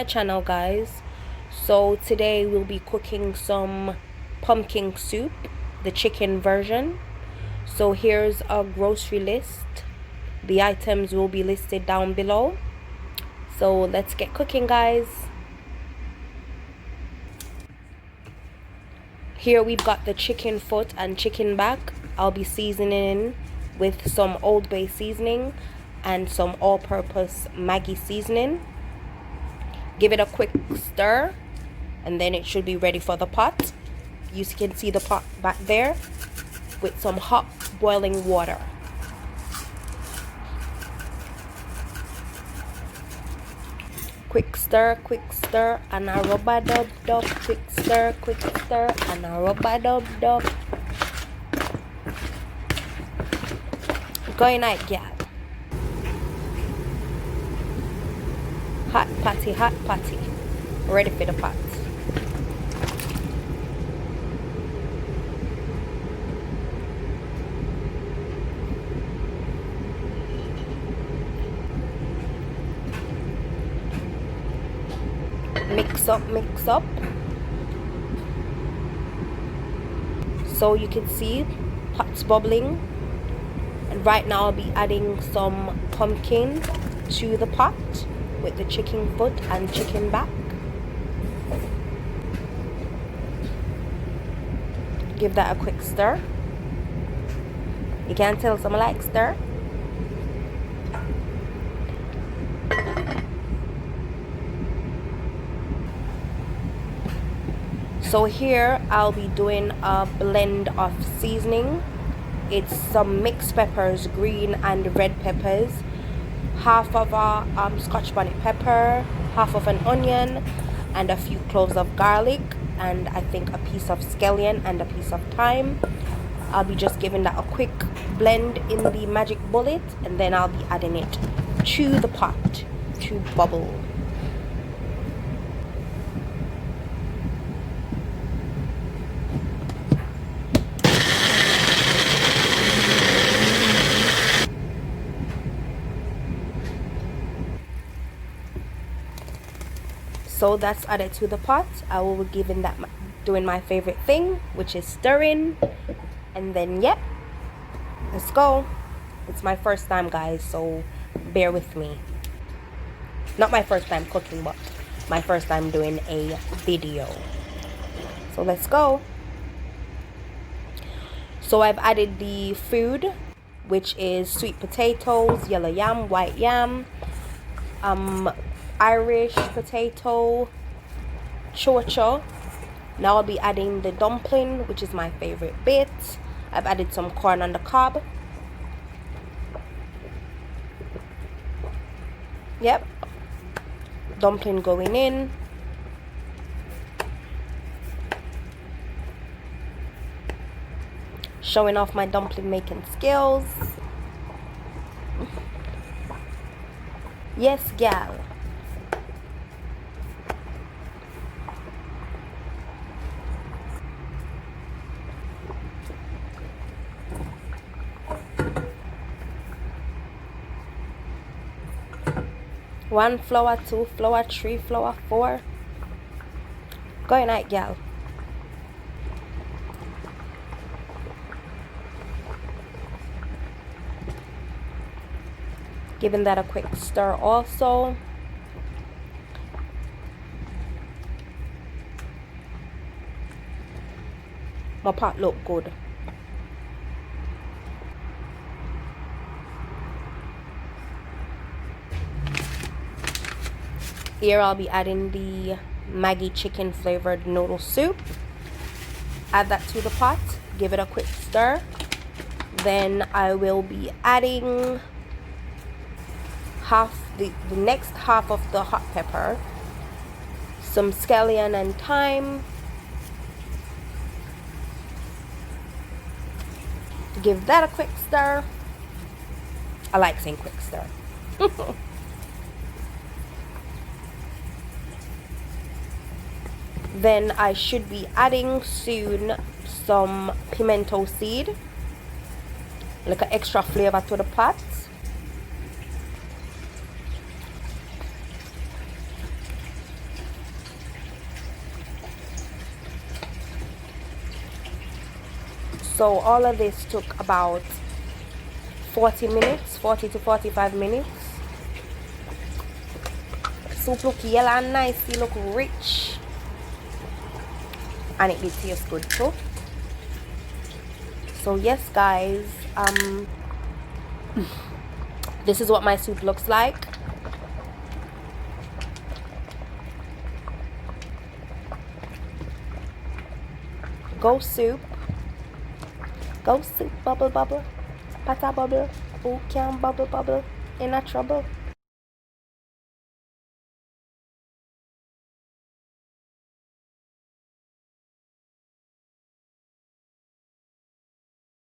channel, guys. So today we'll be cooking some pumpkin soup, the chicken version. So here's a grocery list. The items will be listed down below. So let's get cooking, guys. Here we've got the chicken foot and chicken back. I'll be seasoning with some Old Bay seasoning and some all-purpose Maggi seasoning. Give it a quick stir and then it should be ready for the pot. You can see the pot back there with some hot boiling water. Quick stir, and a rubber dub dub. Quick stir, and a rubber dub dub. Going night, yeah. Hot patty. Ready for the pot. Mix up. So you can see pot's bubbling. And right now I'll be adding some pumpkin to the pot with the chicken foot and chicken back. Give that a quick stir. You can tell some like stir. So here I'll be doing a blend of seasoning. It's some mixed peppers, green and red peppers, half of a Scotch bonnet pepper, half of an onion, and a few cloves of garlic, and I think a piece of scallion and a piece of thyme. I'll be just giving that a quick blend in the magic bullet, and then I'll be adding it to the pot to bubble. So that's added to the pot. I will be doing my favorite thing, which is stirring. And then yep, let's go. It's my first time, guys, so bear with me. Not my first time cooking, but my first time doing a video. So let's go. So I've added the food, which is sweet potatoes, yellow yam, white yam, Irish potato, chocho. Now I'll be adding the dumpling, which is my favorite bit. I've added some corn on the cob. Yep, dumpling going in. Showing off my dumpling making skills. Yes, gal. One flour, two flour, three flour, four. Going night, gal. Giving that a quick stir also. My pot look good. Here I'll be adding the Maggi chicken flavored noodle soup. Add that to the pot. Give it a quick stir. Then I will be adding the next half of the hot pepper, some scallion and thyme. Give that a quick stir. I like saying quick stir. Then I should be adding soon some pimento seed, like an extra flavor to the pot. So all of this took about 40 minutes, 40 to 45 minutes. Soup look yellow and nice, it look rich. And it did taste good too. So yes guys, this is what my soup looks like. Go soup, bubble bubble, pata bubble, who can bubble bubble in a trouble.